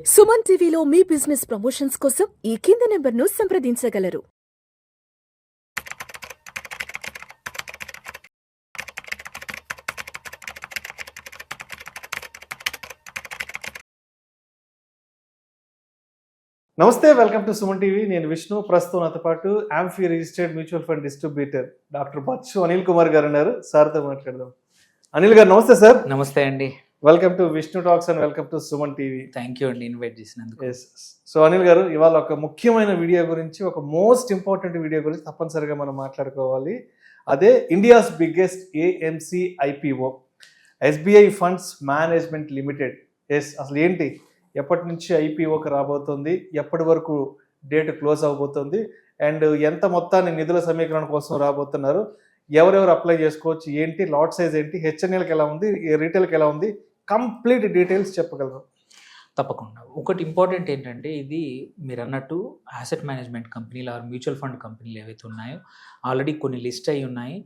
సుమన్ టీవీలో మీ business promotions కోసం ఈ కింది నెంబర్ను సంప్రదించగలరు. నమస్తే, వెల్కమ్ టు సుమన్ టీవీ. నేను విష్ణు. ప్రస్తుతం నాతో పాటు AMFI registered mutual fund distributor doctor Bachchu Anil Kumar garu ఉన్నారు. సార్తో మాట్లాడదాం. అనిల్ గారు నమస్తే సార్. నమస్తే అండి. Welcome to Vishnu talks and welcome to Suman TV. Thank you అండి ఇన్వైట్ చేసినందుకు. సో అనిల్ గారు, ఇవాళ ఒక ముఖ్యమైన వీడియో గురించి, ఒక మోస్ట్ ఇంపార్టెంట్ వీడియో గురించి తప్పనిసరిగా మనం మాట్లాడుకోవాలి. అదే India's biggest AMC IPO, SBI funds management limited. అసలు ఏంటి, ఎప్పటి నుంచి ఐపీఓకి రాబోతుంది, ఎప్పటి వరకు డేట్ క్లోజ్ అవబోతుంది, అండ్ ఎంత మొత్తాన్ని నిధుల సమీకరణ కోసం రాబోతున్నారు, ఎవరెవరు అప్లై చేసుకోవచ్చు, ఏంటి లాట్ సైజ్ ఏంటి, హెచ్ఎన్ఎల్కి ఎలా ఉంది, రీటైల్కి ఎలా ఉంది, కంప్లీట్ డీటెయిల్స్ చెప్పగలరు? తప్పకుండా. ఒకటి ఇంపార్టెంట్ ఏంటంటే, ఇది మీరు అన్నట్టు అసెట్ మేనేజ్మెంట్ కంపెనీలు ఆర్ మ్యూచువల్ ఫండ్ కంపెనీలు ఏవైతే ఉన్నాయో ఆల్రెడీ కొన్ని లిస్ట్ అయి ఉన్నాయి.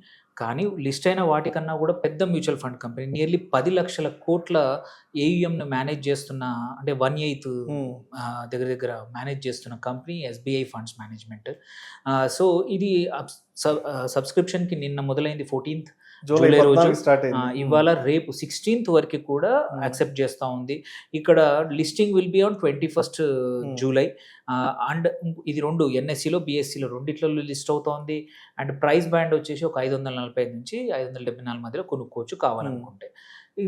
కానీ లిస్ట్ అయిన వాటికన్నా కూడా పెద్ద మ్యూచువల్ ఫండ్ కంపెనీ, నియర్లీ 10 లక్షల కోట్ల ఏయుఎంను మేనేజ్ చేస్తున్న, అంటే 1/8 దగ్గర మేనేజ్ చేస్తున్న company SBI funds management. So ఇది సబ్స్క్రిప్షన్కి నిన్న మొదలైంది 14th జూలై రోజు. ఇవాళ రేపు 16th వరకు కూడా యాక్సెప్ట్ చేస్తూ ఉంది. ఇక్కడ listing will be on 21st July. And ఇది రెండు ఎన్ఎస్సిలో బిఎస్సిలో రెండిట్లలో లిస్ట్ అవుతోంది. అండ్ ప్రైస్ బ్యాండ్ వచ్చేసి ఒక 545 నుంచి 574 మధ్యలో కొనుక్కోవచ్చు కావాలనుకుంటే.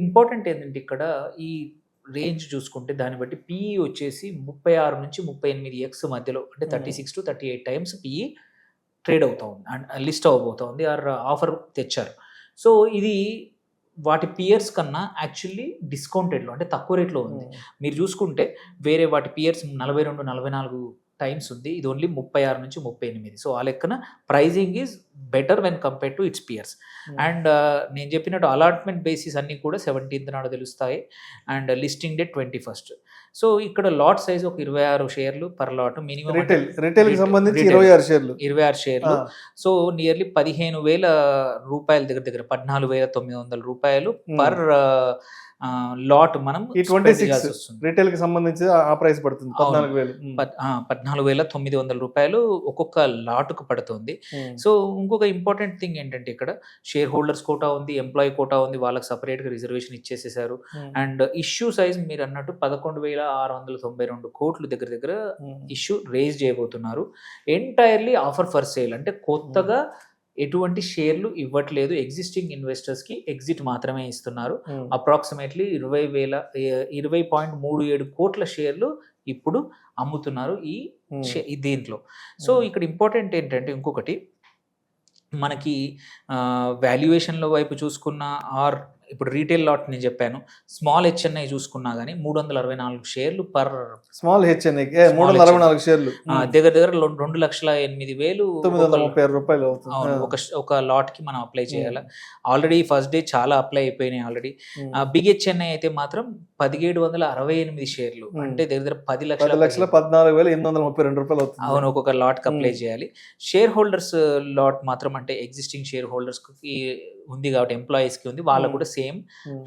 ఇంపార్టెంట్ ఏంటంటే, ఇక్కడ ఈ రేంజ్ చూసుకుంటే దాన్ని బట్టి పిఈ వచ్చేసి 36 నుంచి 38x మధ్యలో, అంటే 36 to 38 టైమ్స్ పిఈ ట్రేడ్ అవుతా ఉంది అండ్ లిస్ట్ అవ్వబోతా ఉంది, ఆర్ ఆఫర్ తెచ్చారు. సో ఇది వాటి పియర్స్ కన్నా యాక్చువల్లీ డిస్కౌంటెడ్లో, అంటే తక్కువ రేట్లో ఉంది. మీరు చూసుకుంటే వేరే వాటి పియర్స్ 42, 44 టైమ్స్ ఉంది, ఇది ఓన్లీ 36 నుంచి 38. సో ఆ లెక్కన pricing is better when compare to its peers. And నేను చెప్పినట్టు అలాట్మెంట్ బేసిస్ అన్నీ కూడా 17th నాడు తెలుస్తాయి, and listing date 21st. So ఇక్కడ లాట్ సైజ్ ఒక 26 షేర్లు పర్ లాట్ మినిమం. రిటైల్ సంబంధించి 26 షేర్లు. సో నియర్లీ 15,000 రూపాయల దగ్గర 14,900 రూపాయలు పర్ లాట్ మనం రిటైల్ కి సంబంధించి ఆ ప్రైస్ పడుతుంది. 14,900 రూపాయలు ఒక్కొక్క లాట్కు పడుతుంది. సో ఇంకొక ఇంపార్టెంట్ థింగ్ ఏంటంటే, ఇక్కడ షేర్ హోల్డర్స్ కోటా ఉంది, ఎంప్లాయీ కోటా ఉంది, వాళ్ళకి సపరేట్గా రిజర్వేషన్ ఇచ్చేసేసారు. అండ్ ఇష్యూ సైజ్ మీరు అన్నట్టు 11,692 కోట్లు దగ్గర ఇష్యూ రేజ్ చేయబోతున్నారు. ఎంటైర్లీ ఆఫర్ ఫర్ సేల్, అంటే కొత్తగా ఎటువంటి షేర్లు ఇవ్వట్లేదు, ఎగ్జిస్టింగ్ ఇన్వెస్టర్స్కి ఎగ్జిట్ మాత్రమే ఇస్తున్నారు. అప్రాక్సిమేట్లీ 20.37 కోట్ల షేర్లు ఇప్పుడు అమ్ముతున్నారు ఈ దీంట్లో. సో ఇక్కడ ఇంపార్టెంట్ ఏంటంటే, ఇంకొకటి మనకి వాల్యుయేషన్ల వైపు చూసుకున్న, ఆర్ ఇప్పుడు రీటైల్ లాట్ నేను చెప్పాను, స్మాల్ హెచ్ఎన్ఐ చూసుకున్నా కానీ 364 షేర్లు పర్ స్మాల్ హెచ్ఎన్ఐ 364 షేర్లు దగ్గర 2,08,930 రూపాయలు ఒక లాట్ కి మనం అప్లై చేయాలి. ఆల్రెడీ ఫస్ట్ డే చాలా అప్లై అయిపోయినాయి ఆల్రెడీ. బిగ్ హెచ్ఎన్ఐ అయితే మాత్రం 1,768 షేర్లు, అంటే దగ్గర 10,14,832 రూపాయలు అవుతుంది. అవును, ఒక్కొక్క లాట్ కి అప్లై చేయాలి. షేర్ హోల్డర్స్ లాట్ మాత్రం, అంటే ఎగ్జిస్టింగ్ షేర్ హోల్డర్స్ కి ఉంది కాబట్టి ఎంప్లాయీస్ కి ఉంది, వాళ్ళకు కూడా సేమ్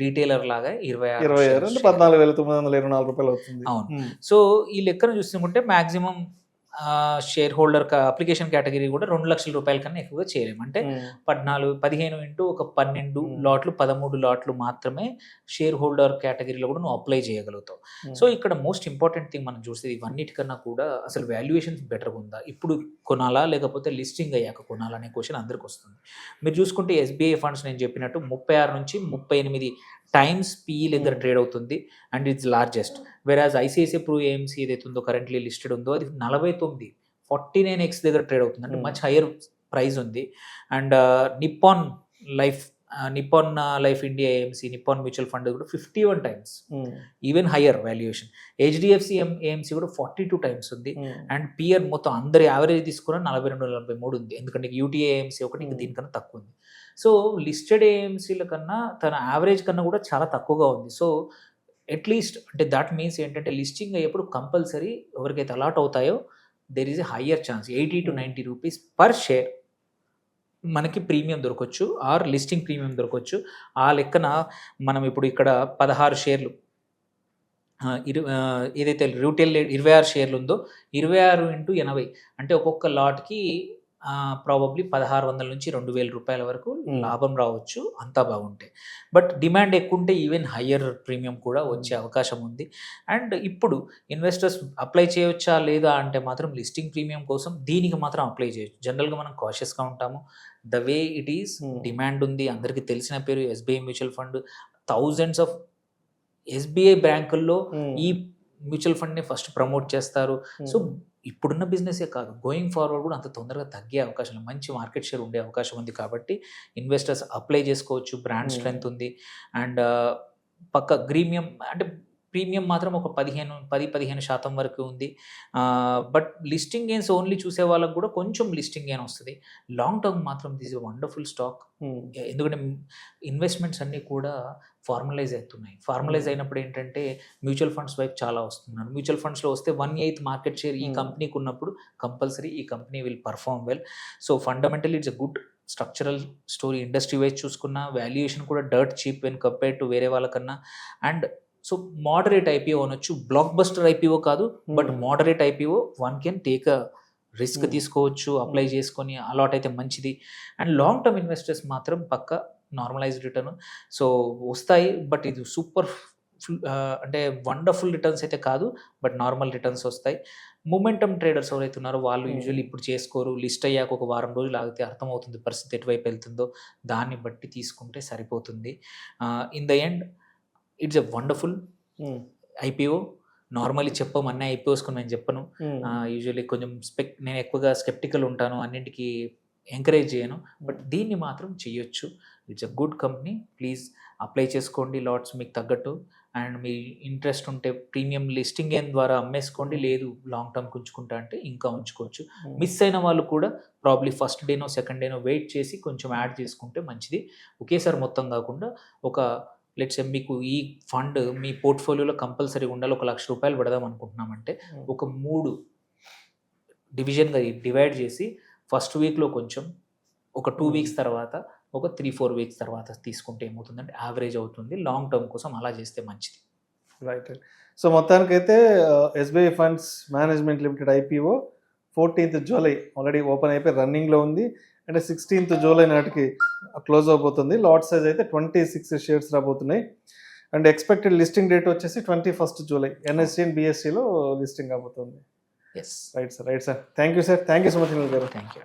రీటైలర్ లాగా 26 14,924 రూపాయలు అవుతుంది. అవును. సో ఈ లెక్కను చూసుకుంటే maximum share holder application category కూడా 2 లక్షల రూపాయల కన్నా ఎక్కువగా చేయలేము. అంటే 15 ఇంటూ ఒక 12 లాట్లు 13 లాట్లు మాత్రమే షేర్ హోల్డర్ కేటగిరీలో కూడా నువ్వు అప్లై చేయగలుగుతావు. సో ఇక్కడ మోస్ట్ ఇంపార్టెంట్ థింగ్ మనం చూస్తే, ఇవన్నిటికన్నా కూడా అసలు వాల్యుయేషన్స్ బెటర్గా ఉందా, ఇప్పుడు కొనాలా లేకపోతే లిస్టింగ్ అయ్యాక కొనాలా అనే క్వశ్చన్ అందరికి వస్తుంది. మీరు చూసుకుంటే ఎస్బీఐ ఫండ్స్ నేను చెప్పినట్టు 36 నుంచి 38 టైమ్స్ పిఈ దగ్గర ట్రేడ్ అవుతుంది, అండ్ ఇట్స్ లార్జెస్ట్. వెరాజ్ ఐసిఐసిఐ ప్రూ ఏఎంసీ ఏదైతే ఉందో కరెంట్లీ లిస్టెడ్ ఉందో అది 49x దగ్గర ట్రేడ్ అవుతుంది, అంటే మచ్ హయ్యర్ ప్రైస్ ఉంది. And Nippon life India AMC, Nippon mutual fund కూడా 51 times, even higher valuation. HDFC AMC కూడా 42 టైమ్స్ ఉంది. అండ్ పిఆర్ మొత్తం అందరి యావరేజ్ తీసుకున్న 42-43 ఉంది, ఎందుకంటే యూటీఏ ఏఎంసీ ఒకటి ఇంకా దీనికన్నా తక్కువ ఉంది. సో లిస్టెడ్ ఏఎంసీల కన్నా తన యావరేజ్ కన్నా కూడా చాలా తక్కువగా ఉంది. సో అట్లీస్ట్, అంటే దాట్ మీన్స్ ఏంటంటే, లిస్టింగ్ అయ్యేప్పుడు కంపల్సరీ ఎవరికైతే అలాట్ అవుతాయో there is a higher chance, 80 to 90 rupees per share మనకి ప్రీమియం దొరకవచ్చు, ఆర్ లిస్టింగ్ ప్రీమియం దొరకవచ్చు. ఆ లెక్కన మనం ఇప్పుడు ఇక్కడ 16 షేర్లు ఏదైతే రిటైల్ 26 షేర్లు ఉందో 26 × 80 అంటే ఒక్కొక్క లాట్కి ప్రాబబ్లీ 1600 నుంచి 2000 రూపాయల వరకు లాభం రావచ్చు, అంతా బాగుంటాయి. బట్ డిమాండ్ ఎక్కువ ఉంటే ఈవెన్ హయ్యర్ ప్రీమియం కూడా వచ్చే అవకాశం ఉంది. అండ్ ఇప్పుడు ఇన్వెస్టర్స్ అప్లై చేయవచ్చా లేదా అంటే మాత్రం లిస్టింగ్ ప్రీమియం కోసం దీనికి మాత్రం అప్లై చేయొచ్చు. జనరల్గా మనం కాషియస్గా ఉంటాము. The way it is demand ఉంది, అందరికీ తెలిసిన పేరు SBI mutual fund. Thousands of SBI బ్యాంకుల్లో ఈ మ్యూచువల్ ఫండ్ని ఫస్ట్ ప్రమోట్ చేస్తారు. సో ఇప్పుడున్న బిజినెసే కాదు, గోయింగ్ ఫార్వర్డ్ కూడా అంత తొందరగా తగ్గే అవకాశం లేదు, మంచి మార్కెట్ షేర్ ఉండే అవకాశం ఉంది. కాబట్టి ఇన్వెస్టర్స్ అప్లై చేసుకోవచ్చు, బ్రాండ్ స్ట్రెంగ్త్ ఉంది. అండ్ పక్క ప్రీమియం మాత్రం ఒక 10-15% వరకు ఉంది. బట్ లిస్టింగ్ గెయిన్స్ ఓన్లీ చూసే వాళ్ళకి కూడా కొంచెం లిస్టింగ్ గెయిన్ వస్తుంది. లాంగ్ టర్మ్ మాత్రం దిస్ ఇస్ వండర్ఫుల్ స్టాక్. ఎందుకంటే ఇన్వెస్ట్మెంట్స్ అన్నీ కూడా ఫార్మలైజ్ అవుతున్నాయి. ఫార్మలైజ్ అయినప్పుడు ఏంటంటే మ్యూచువల్ ఫండ్స్ వైపు చాలా వస్తున్నారు. మ్యూచువల్ ఫండ్స్లో వస్తే 1/8 మార్కెట్ షేర్ ఈ కంపెనీకి ఉన్నప్పుడు కంపల్సరీ ఈ company will perform well. So fundamentally it's a good structural story. Industry wise చూసుకున్న వాల్యుయేషన్ కూడా dirt cheap when compare to వేరే వాళ్ళకన్నా. అండ్ సో మోడరేట్ ఐపీఓ అనొచ్చు, బ్లాక్ బస్టర్ ఐపీఓ కాదు, but moderate IPO. One can take a risk తీసుకోవచ్చు, apply చేసుకొని allot అయితే మంచిది. అండ్ లాంగ్ టర్మ్ ఇన్వెస్టర్స్ మాత్రం పక్క నార్మలైజ్డ్ రిటర్న్ సో వస్తాయి. బట్ ఇది సూపర్ అంటే వండర్ఫుల్ రిటర్న్స్ అయితే కాదు, బట్ నార్మల్ రిటర్న్స్ వస్తాయి. మూమెంటమ్ ట్రేడర్స్ ఎవరైతే ఉన్నారో వాళ్ళు యూజువల్లీ ఇప్పుడు చేసుకోరు. లిస్ట్ అయ్యాక ఒక వారం రోజులు ఆగితే అర్థమవుతుంది పరిస్థితి ఎటువైపు వెళ్తుందో, దాన్ని బట్టి తీసుకుంటే సరిపోతుంది. In the end it's a wonderful IPO. Normally చెప్పము అన్ని ఐపీఓస్కి నేను చెప్పను. యూజువల్లీ కొంచెం నేను ఎక్కువగా స్కెప్టికల్ ఉంటాను, అన్నింటికి ఎంకరేజ్ చేయను. బట్ దీన్ని మాత్రం చెయ్యొచ్చు. It's a good company. Please apply చేసుకోండి లాట్స్ మీకు తగ్గట్టు. అండ్ మీ ఇంట్రెస్ట్ ఉంటే ప్రీమియం లిస్టింగ్ గెయిన్ ద్వారా అమ్మేసుకోండి, లేదు లాంగ్ టర్మ్ ఉంచుకుంటా అంటే ఇంకా ఉంచుకోవచ్చు. మిస్ అయిన వాళ్ళు కూడా ప్రాబ్లీ ఫస్ట్ డేనో సెకండ్ డేనో వెయిట్ చేసి కొంచెం యాడ్ చేసుకుంటే మంచిది. ఒకేసారి మొత్తం కాకుండా ఒక లెట్స్ మీకు ఈ ఫండ్ మీ పోర్ట్ఫోలియోలో కంపల్సరీ ఉండాలి, 1 లక్ష రూపాయలు పెడదాం అనుకుంటున్నామంటే ఒక 3 డివిజన్గా డివైడ్ చేసి ఫస్ట్ వీక్లో కొంచెం, ఒక 2 వీక్స్ తర్వాత, ఒక 3-4 వీక్స్ తర్వాత తీసుకుంటే ఏమవుతుందంటే యావరేజ్ అవుతుంది. లాంగ్ టర్మ్ కోసం అలా చేస్తే మంచిది. రైట్. సో మొత్తానికైతే SBI funds management limited IPO 14th July already open అయిపోయి రన్నింగ్లో ఉంది. అంటే 16th జూలై నాటికి క్లోజ్ అవబోతుంది. లాట్ సైజ్ అయితే 26 షేర్స్ రాబోతున్నాయి. అండ్ ఎక్స్పెక్టెడ్ లిస్టింగ్ డేట్ వచ్చేసి 21st జూలై ఎన్ఎస్సి అండ్ బిఎస్సిలో లిస్టింగ్ అవబోతుంది. Yes. Right sir. Thank you sir. Thank you so much Anil గారు. Thank you.